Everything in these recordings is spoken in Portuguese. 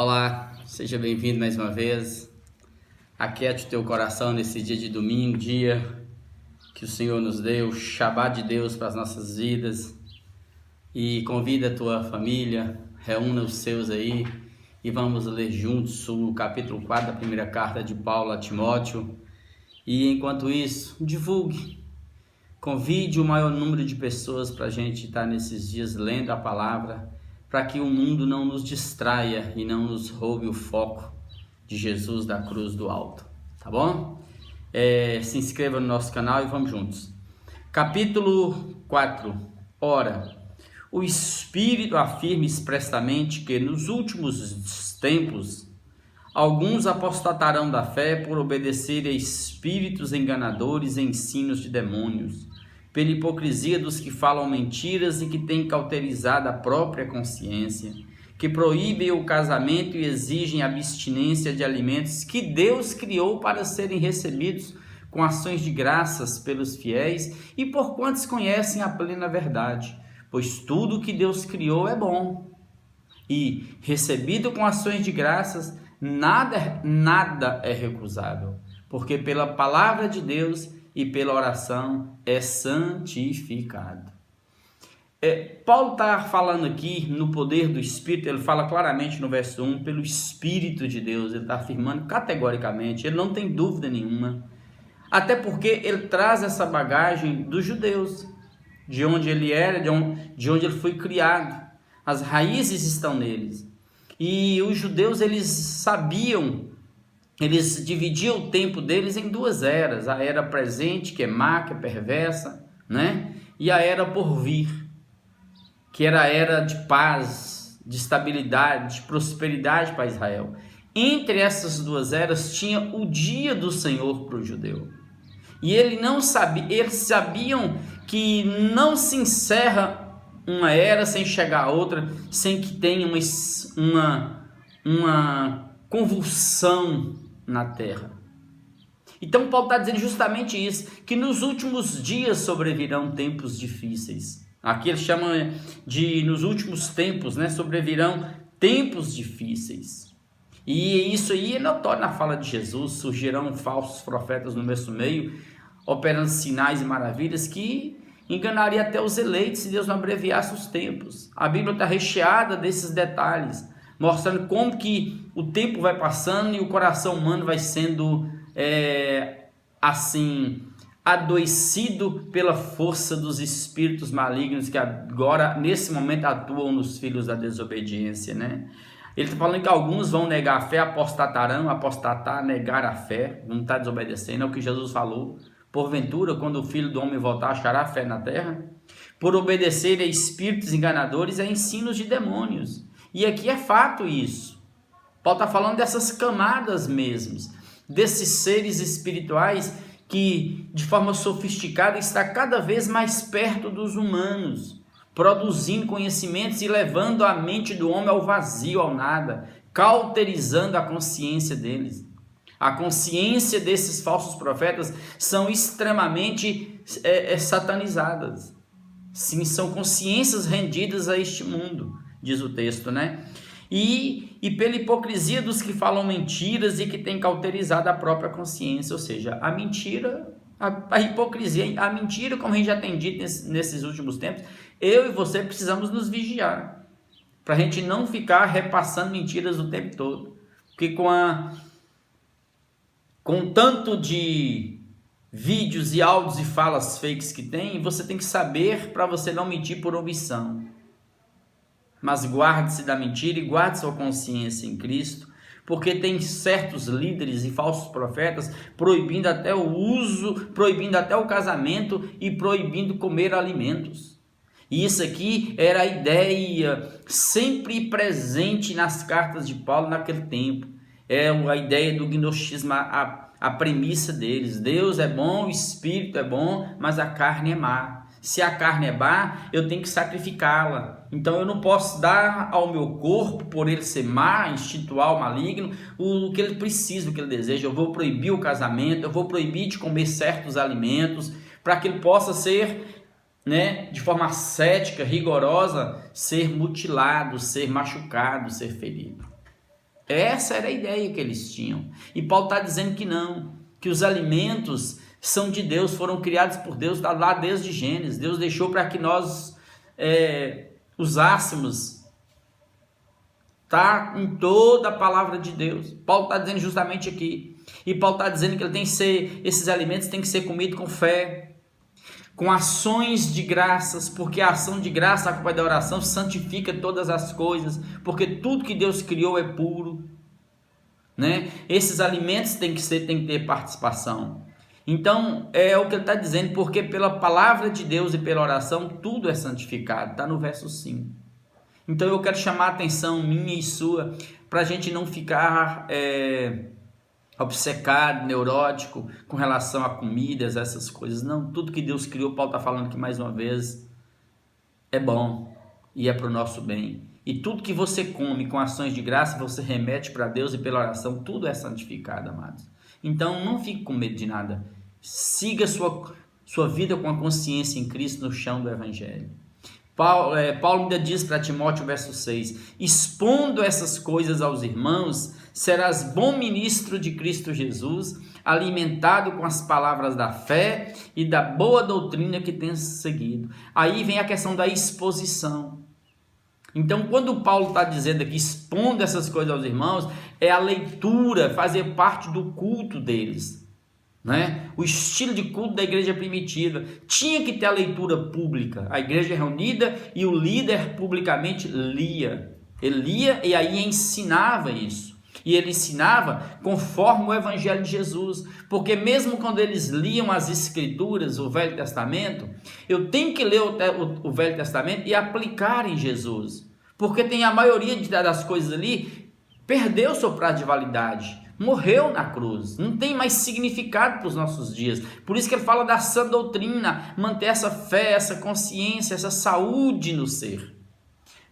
Olá, seja bem-vindo mais uma vez. Aquiete o teu coração nesse dia de domingo, dia que o Senhor nos deu, Shabá de Deus para as nossas vidas. E convida a tua família, reúna os seus aí e vamos ler juntos o capítulo 4 da primeira carta de Paulo a Timóteo. E enquanto isso, divulgue, convide o maior número de pessoas para a gente estar nesses dias lendo a palavra, para que o mundo não nos distraia e não nos roube o foco de Jesus da cruz do alto, tá bom? Se inscreva no nosso canal e vamos juntos. Capítulo 4. Ora, o Espírito afirma expressamente que nos últimos tempos alguns apostatarão da fé por obedecer a espíritos enganadores e ensinos de demônios, pela hipocrisia dos que falam mentiras e que têm cauterizado a própria consciência, que proíbem o casamento e exigem abstinência de alimentos que Deus criou para serem recebidos com ações de graças pelos fiéis e por quantos conhecem a plena verdade, pois tudo que Deus criou é bom. E, recebido com ações de graças, nada é recusável, porque pela palavra de Deus e pela oração é santificado. Paulo está falando aqui no poder do Espírito. Ele fala claramente no verso 1, pelo Espírito de Deus. Ele está afirmando categoricamente, ele não tem dúvida nenhuma, até porque ele traz essa bagagem dos judeus, de onde ele era, de onde ele foi criado. As raízes estão neles, e os judeus eles sabiam. Eles dividiam o tempo deles em duas eras, a era presente, que é má, que é perversa, né? E a era por vir, que era a era de paz, de estabilidade, de prosperidade para Israel. Entre essas duas eras tinha o dia do Senhor para o judeu. E eles sabiam que não se encerra uma era sem chegar a outra, sem que tenha uma convulsão na terra. Então Paulo está dizendo justamente isso, que nos últimos dias sobrevirão tempos difíceis. Aqui ele chama de nos últimos tempos, né? Sobrevirão tempos difíceis. E isso aí é notório na fala de Jesus. Surgirão falsos profetas no nosso meio, operando sinais e maravilhas que enganaria até os eleitos se Deus não abreviasse os tempos. A Bíblia está recheada desses detalhes, mostrando como que o tempo vai passando e o coração humano vai sendo adoecido pela força dos espíritos malignos que agora, nesse momento, atuam nos filhos da desobediência, né? Ele está falando que alguns vão negar a fé, apostatar, negar a fé, vão estar desobedecendo, é o que Jesus falou. Porventura, quando o Filho do Homem voltar, achará fé na terra? Por obedecer a espíritos enganadores e a ensinos de demônios. E aqui é fato isso. Paulo está falando dessas camadas mesmos, desses seres espirituais que, de forma sofisticada, está cada vez mais perto dos humanos, produzindo conhecimentos e levando a mente do homem ao vazio, ao nada, cauterizando a consciência deles. A consciência desses falsos profetas são extremamente satanizadas. Sim, são consciências rendidas a este mundo, diz o texto, né? E pela hipocrisia dos que falam mentiras e que têm cauterizado a própria consciência, ou seja, a mentira, a hipocrisia, a mentira, como a gente já tem dito nesses últimos tempos, eu e você precisamos nos vigiar, para a gente não ficar repassando mentiras o tempo todo, porque com tanto de vídeos e áudios e falas fakes que tem, você tem que saber para você não mentir por omissão. Mas guarde-se da mentira e guarde sua consciência em Cristo, porque tem certos líderes e falsos profetas proibindo até o uso, proibindo até o casamento e proibindo comer alimentos. E isso aqui era a ideia sempre presente nas cartas de Paulo naquele tempo. É a ideia do gnosticismo, a premissa deles. Deus é bom, o Espírito é bom, mas a carne é má. Se a carne é má, eu tenho que sacrificá-la. Então eu não posso dar ao meu corpo, por ele ser má, instintual, maligno, o que ele precisa, o que ele deseja. Eu vou proibir o casamento, eu vou proibir de comer certos alimentos, para que ele possa ser, de forma ascética, rigorosa, ser mutilado, ser machucado, ser ferido. Essa era a ideia que eles tinham. E Paulo está dizendo que não, que os alimentos são de Deus, foram criados por Deus lá desde Gênesis. Deus deixou para que nós usássemos, tá? Em toda a palavra de Deus. Paulo está dizendo justamente aqui. E Paulo está dizendo que esses alimentos têm que ser comidos com fé, com ações de graças, porque a ação de graça, a culpa da oração, santifica todas as coisas, porque tudo que Deus criou é puro, né? Esses alimentos têm que ter participação. Então, é o que ele está dizendo, porque pela palavra de Deus e pela oração, tudo é santificado, está no verso 5. Então, eu quero chamar a atenção minha e sua, para a gente não ficar obcecado, neurótico, com relação a comidas, essas coisas. Não, tudo que Deus criou, Paulo está falando aqui mais uma vez, é bom e é para o nosso bem. E tudo que você come com ações de graça, você remete para Deus e pela oração, tudo é santificado, amados. Então, não fique com medo de nada. Siga sua vida com a consciência em Cristo no chão do Evangelho. Paulo ainda diz para Timóteo, verso 6, expondo essas coisas aos irmãos, serás bom ministro de Cristo Jesus, alimentado com as palavras da fé e da boa doutrina que tens seguido. Aí vem a questão da exposição. Então, quando Paulo está dizendo aqui, expondo essas coisas aos irmãos, é a leitura, fazer parte do culto deles, né? O estilo de culto da igreja primitiva tinha que ter a leitura pública, a igreja reunida e o líder publicamente lia. Ele lia e aí ensinava isso. E ele ensinava conforme o Evangelho de Jesus, porque mesmo quando eles liam as Escrituras, o Velho Testamento, eu tenho que ler o Velho Testamento e aplicar em Jesus, porque tem a maioria das coisas ali, perdeu seu prazo de validade, morreu na cruz, não tem mais significado para os nossos dias. Por isso que ele fala da sã doutrina, manter essa fé, essa consciência, essa saúde no ser.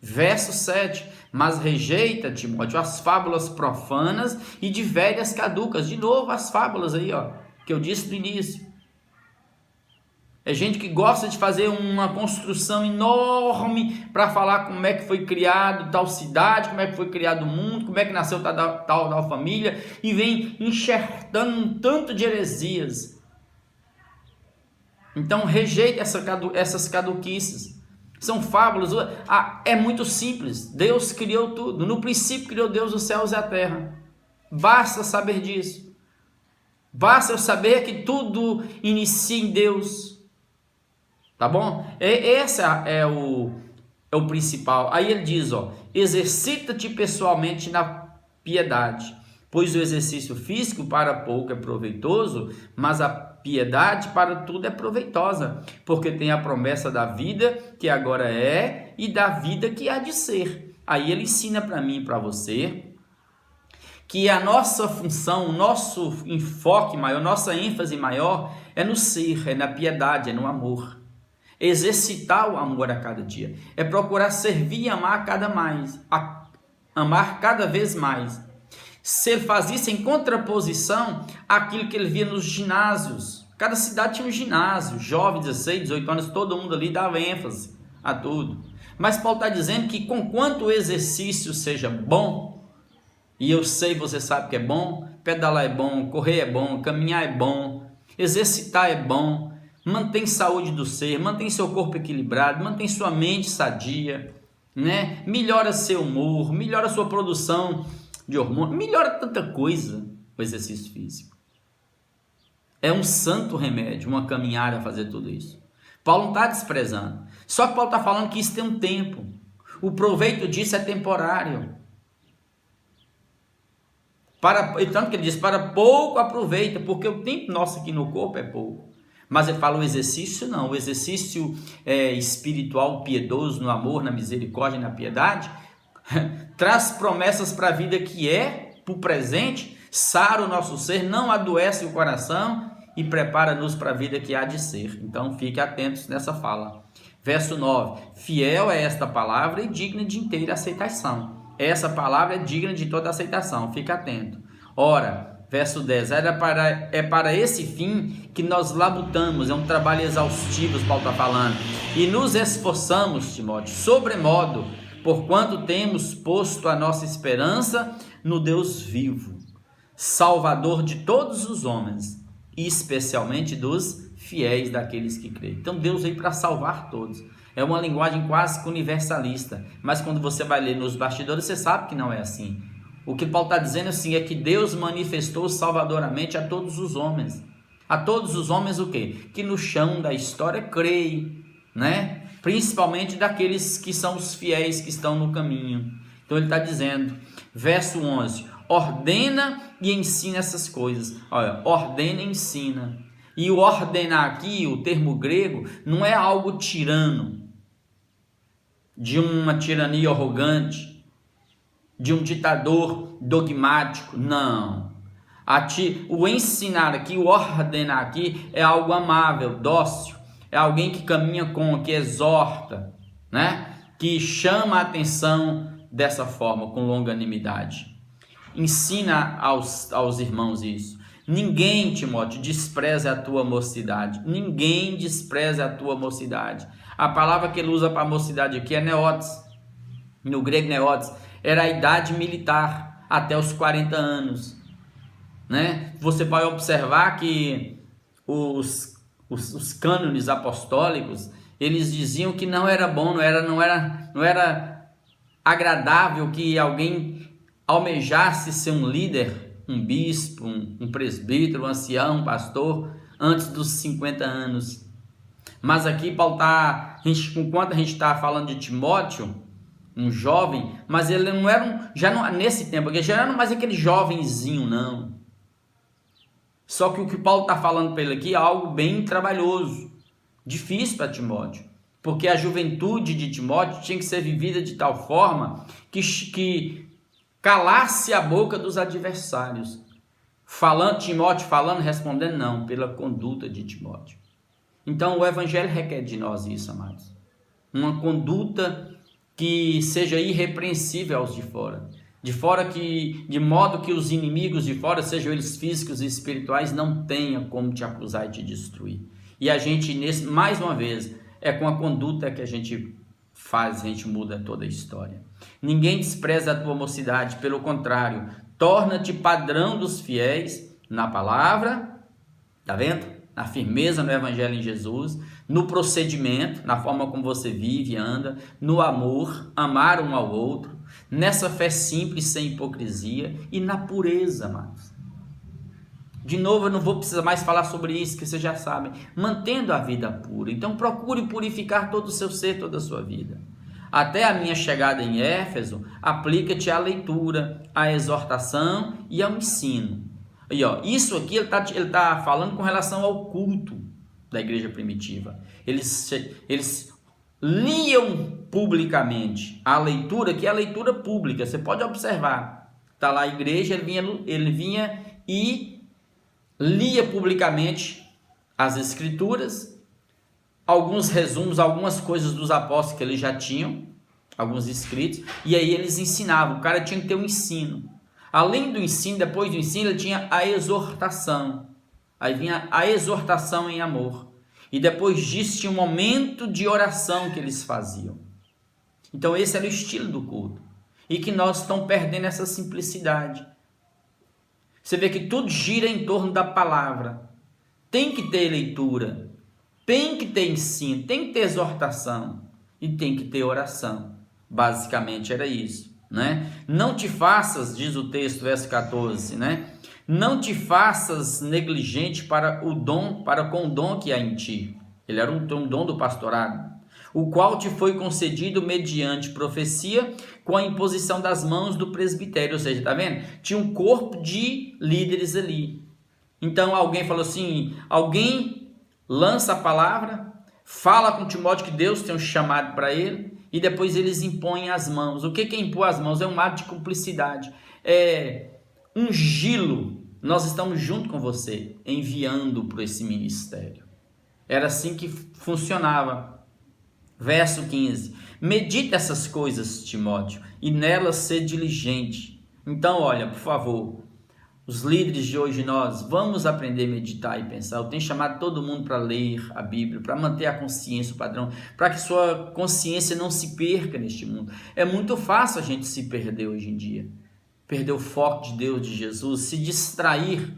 Verso 7, mas rejeita, Timóteo, as fábulas profanas e de velhas caducas. De novo as fábulas aí, que eu disse no início. É gente que gosta de fazer uma construção enorme para falar como é que foi criado tal cidade, como é que foi criado o mundo, como é que nasceu tal família, e vem enxertando um tanto de heresias. Então rejeita essas caduquices. São fábulas. É muito simples. Deus criou tudo. No princípio criou Deus os céus e a terra. Basta saber disso. Basta eu saber que tudo inicia em Deus. Tá bom? Esse é o principal. Aí ele diz, exercita-te pessoalmente na piedade, pois o exercício físico para pouco é proveitoso, mas a piedade para tudo é proveitosa, porque tem a promessa da vida que agora é e da vida que há de ser. Aí ele ensina para mim e para você que a nossa função, o nosso enfoque maior, nossa ênfase maior é no ser, é na piedade, é no amor. Exercitar o amor a cada dia, é procurar servir e amar amar cada vez mais. Se ele faz isso em contraposição àquilo que ele via nos ginásios. Cada cidade tinha um ginásio, jovem, 16, 18 anos, todo mundo ali dava ênfase a tudo. Mas Paulo está dizendo que conquanto o exercício seja bom, e eu sei, você sabe que é bom, pedalar é bom, correr é bom, caminhar é bom, exercitar é bom, mantém saúde do ser, mantém seu corpo equilibrado, mantém sua mente sadia, né? Melhora seu humor, melhora sua produção de hormônio, melhora tanta coisa o exercício físico. É um santo remédio, uma caminhada a fazer tudo isso. Paulo não está desprezando. Só que Paulo está falando que isso tem um tempo. O proveito disso é temporário. Tanto que ele diz, para pouco aproveita, porque o tempo nosso aqui no corpo é pouco. Mas ele fala o exercício não. O exercício espiritual, piedoso, no amor, na misericórdia e na piedade, traz promessas para a vida que é, para o presente, sara o nosso ser, não adoece o coração e prepara-nos para a vida que há de ser. Então fique atentos nessa fala. Verso 9, fiel é esta palavra e digna de inteira aceitação. Essa palavra é digna de toda aceitação, fique atento. Ora, verso 10, é para esse fim que nós labutamos, é um trabalho exaustivo, Paulo está falando, e nos esforçamos, Timóteo, sobremodo, porquanto temos posto a nossa esperança no Deus vivo, Salvador de todos os homens, e especialmente dos fiéis, daqueles que creem. Então Deus veio para salvar todos. É uma linguagem quase que universalista, mas quando você vai ler nos bastidores, você sabe que não é assim. O que Paulo está dizendo assim é que Deus manifestou salvadoramente a todos os homens. A todos os homens o quê? Que no chão da história creem, né? Principalmente daqueles que são os fiéis que estão no caminho. Então ele está dizendo, verso 11, ordena e ensina essas coisas. Olha, ordena e ensina. E o ordenar aqui, o termo grego, não é algo tirano, de uma tirania arrogante, de um ditador dogmático, não. O ensinar aqui, o ordenar aqui é algo amável, dócil, é alguém que caminha com, que exorta, né? Que chama a atenção dessa forma, com longanimidade. Ensina aos irmãos isso. Ninguém, Timóteo, despreze a tua mocidade. Ninguém despreze a tua mocidade. A palavra que ele usa para mocidade aqui é neotes. No grego, neotes era a idade militar, até os 40 anos. Né? Você vai observar que os cânones apostólicos, eles diziam que não era bom, não era agradável que alguém almejasse ser um líder, um bispo, um presbítero, um ancião, um pastor, antes dos 50 anos. Mas aqui Paulo está, enquanto a gente está falando de Timóteo, um jovem, mas ele não era nesse tempo aqui, já não era mais aquele jovenzinho, não. Só que o que Paulo está falando para ele aqui é algo bem trabalhoso, difícil para Timóteo, porque a juventude de Timóteo tinha que ser vivida de tal forma que calasse a boca dos adversários. Timóteo falando, respondendo, não, pela conduta de Timóteo. Então o evangelho requer de nós isso, amados. Uma conduta que seja irrepreensível aos de fora. De modo que os inimigos de fora, sejam eles físicos e espirituais, não tenham como te acusar e te destruir. E a gente, mais uma vez, é com a conduta que a gente faz, a gente muda toda a história. Ninguém despreza a tua mocidade, pelo contrário, torna-te padrão dos fiéis na palavra, tá vendo? Na firmeza no evangelho em Jesus, no procedimento, na forma como você vive e anda, no amor, amar um ao outro, nessa fé simples, sem hipocrisia, e na pureza, amados. De novo, eu não vou precisar mais falar sobre isso, que vocês já sabem. Mantendo a vida pura. Então procure purificar todo o seu ser, toda a sua vida. Até a minha chegada em Éfeso, aplica-te à leitura, à exortação e ao ensino. E isso aqui ele tá falando com relação ao culto da igreja primitiva. Eles liam publicamente. A leitura, que é a leitura pública, você pode observar. Está lá a igreja, ele vinha e lia publicamente as escrituras, alguns resumos, algumas coisas dos apóstolos que eles já tinham, alguns escritos, e aí eles ensinavam. O cara tinha que ter um ensino. Além do ensino, depois do ensino, ele tinha a exortação. Aí vinha a exortação em amor. E depois disso tinha um momento de oração que eles faziam. Então esse era o estilo do culto. E que nós estamos perdendo essa simplicidade. Você vê que tudo gira em torno da palavra. Tem que ter leitura, tem que ter ensino, tem que ter exortação e tem que ter oração. Basicamente era isso, né? Não te faças, diz o texto, verso 14, né? Não te faças negligente para com o dom que há em ti. Ele era um dom do pastorado, o qual te foi concedido mediante profecia, com a imposição das mãos do presbitério. Ou seja, tá vendo? Tinha um corpo de líderes ali. Então alguém falou assim, alguém lança a palavra, fala com Timóteo que Deus tem um chamado para ele, e depois eles impõem as mãos. O que é impor as mãos? É um ato de cumplicidade, é ungí-lo. Nós estamos junto com você, enviando para esse ministério. Era assim que funcionava. Verso 15, medita essas coisas, Timóteo, e nelas ser diligente. Então, olha, por favor, os líderes de hoje, nós vamos aprender a meditar e pensar. Eu tenho chamado todo mundo para ler a Bíblia, para manter a consciência, o padrão, para que sua consciência não se perca neste mundo. É muito fácil a gente se perder hoje em dia, perder o foco de Deus, de Jesus, se distrair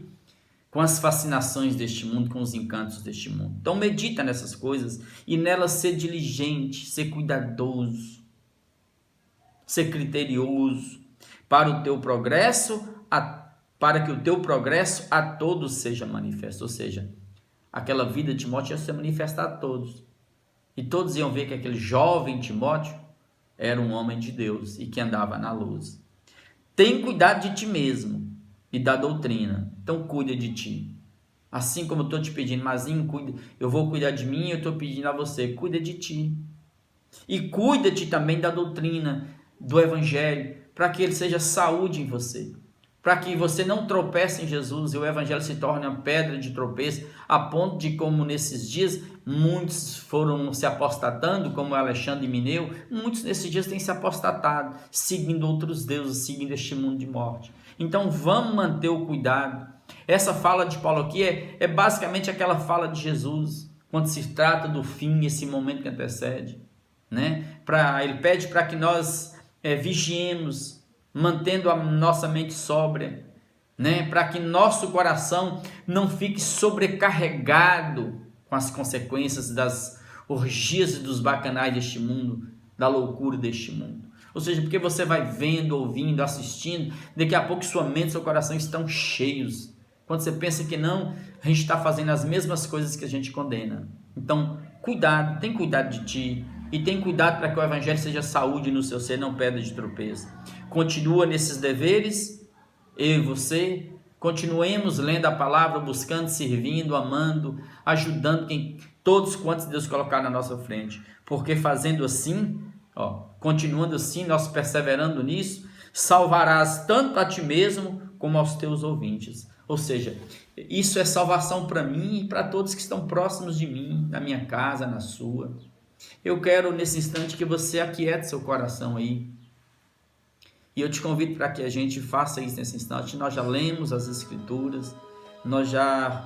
com as fascinações deste mundo, com os encantos deste mundo. Então medita nessas coisas e nelas ser diligente, ser cuidadoso, ser criterioso para o teu progresso, para que o teu progresso a todos seja manifesto. Ou seja, aquela vida de Timóteo ia ser manifestada a todos. E todos iam ver que aquele jovem Timóteo era um homem de Deus e que andava na luz. Tem cuidado de ti mesmo e da doutrina. Então cuida de ti. Assim como eu estou te pedindo, Mazinho, cuida, eu vou cuidar de mim, eu estou pedindo a você, cuida de ti. E cuida-te também da doutrina, do Evangelho, para que ele seja saúde em você. Para que você não tropece em Jesus e o Evangelho se torne uma pedra de tropeço, a ponto de, como nesses dias, muitos foram se apostatando, como Alexandre e Mineu, muitos nesses dias têm se apostatado, seguindo outros deuses, seguindo este mundo de morte. Então vamos manter o cuidado. Essa fala de Paulo aqui é basicamente aquela fala de Jesus, quando se trata do fim, esse momento que antecede. Né? Ele pede para que nós vigiemos, mantendo a nossa mente sóbria, né? Para que nosso coração não fique sobrecarregado com as consequências das orgias e dos bacanais deste mundo, da loucura deste mundo. Ou seja, porque você vai vendo, ouvindo, assistindo, daqui a pouco sua mente e seu coração estão cheios. Quando você pensa que não, a gente está fazendo as mesmas coisas que a gente condena. Então, cuidado, tem cuidado de ti. E tem cuidado para que o Evangelho seja saúde no seu ser, não pedra de tropeço. Continua nesses deveres, eu e você, continuemos lendo a palavra, buscando, servindo, amando, ajudando todos quantos Deus colocar na nossa frente. Porque fazendo assim, continuando assim, nós perseverando nisso, salvarás tanto a ti mesmo como aos teus ouvintes. Ou seja, isso é salvação para mim e para todos que estão próximos de mim, na minha casa, na sua. Eu quero nesse instante que você aquiete seu coração aí. E eu te convido para que a gente faça isso nesse instante. Nós já lemos as Escrituras, nós já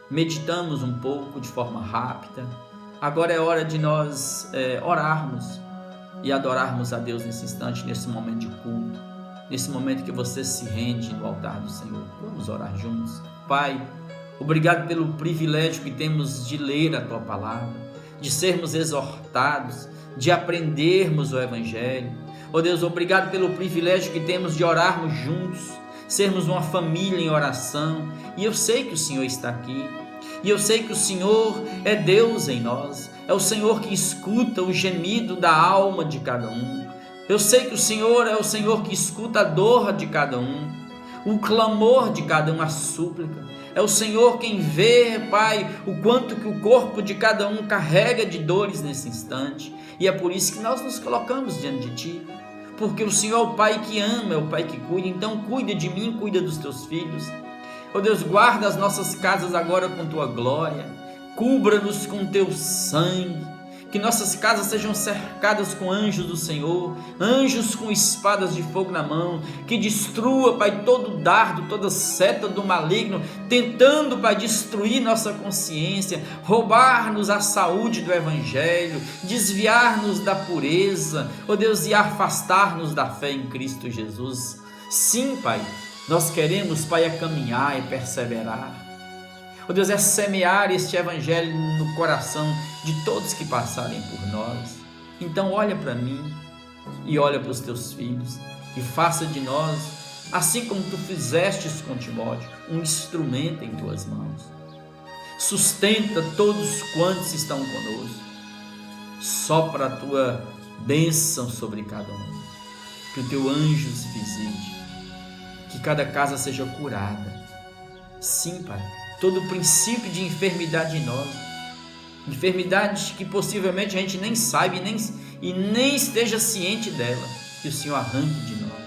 meditamos um pouco de forma rápida. Agora é hora de nós orarmos e adorarmos a Deus nesse instante, nesse momento de culto, nesse momento que você se rende no altar do Senhor. Vamos orar juntos. Pai, obrigado pelo privilégio que temos de ler a Tua Palavra, de sermos exortados, de aprendermos o Evangelho. Oh Deus, obrigado pelo privilégio que temos de orarmos juntos, sermos uma família em oração. E eu sei que o Senhor está aqui, e eu sei que o Senhor é Deus em nós, é o Senhor que escuta o gemido da alma de cada um. Eu sei que o Senhor é o Senhor que escuta a dor de cada um, o clamor de cada um, a súplica. É o Senhor quem vê, Pai, o quanto que o corpo de cada um carrega de dores nesse instante. E é por isso que nós nos colocamos diante de Ti. Porque o Senhor é o Pai que ama, é o Pai que cuida. Então cuida de mim, cuida dos Teus filhos. Oh Deus, guarda as nossas casas agora com Tua glória. Cubra-nos com Teu sangue. Que nossas casas sejam cercadas com anjos do Senhor, anjos com espadas de fogo na mão, que destrua, Pai, todo dardo, toda seta do maligno, tentando, Pai, destruir nossa consciência, roubar-nos a saúde do Evangelho, desviar-nos da pureza, ó Deus, e afastar-nos da fé em Cristo Jesus. Sim, Pai, nós queremos, Pai, caminhar e perseverar. Oh Deus, é semear este Evangelho no coração de todos que passarem por nós. Então olha para mim e olha para os teus filhos e faça de nós, assim como tu fizestes com Timóteo, um instrumento em tuas mãos. Sustenta todos quantos estão conosco. Sopra a tua bênção sobre cada um. Que o teu anjo os visite. Que cada casa seja curada. Sim, Pai. Todo princípio de enfermidade em nós, enfermidades que possivelmente a gente nem sabe e nem esteja ciente dela, que o Senhor arranque de nós,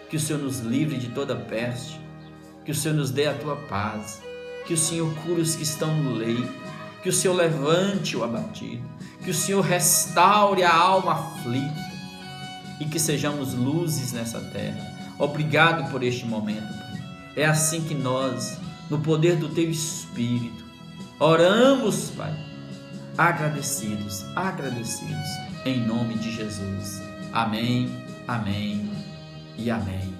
que o Senhor nos livre de toda peste, que o Senhor nos dê a tua paz, que o Senhor cure os que estão no leito, que o Senhor levante o abatido, que o Senhor restaure a alma aflita e que sejamos luzes nessa terra. Obrigado por este momento, Pai. É assim que nós, no poder do Teu Espírito, oramos, Pai, agradecidos, em nome de Jesus. Amém, amém e amém.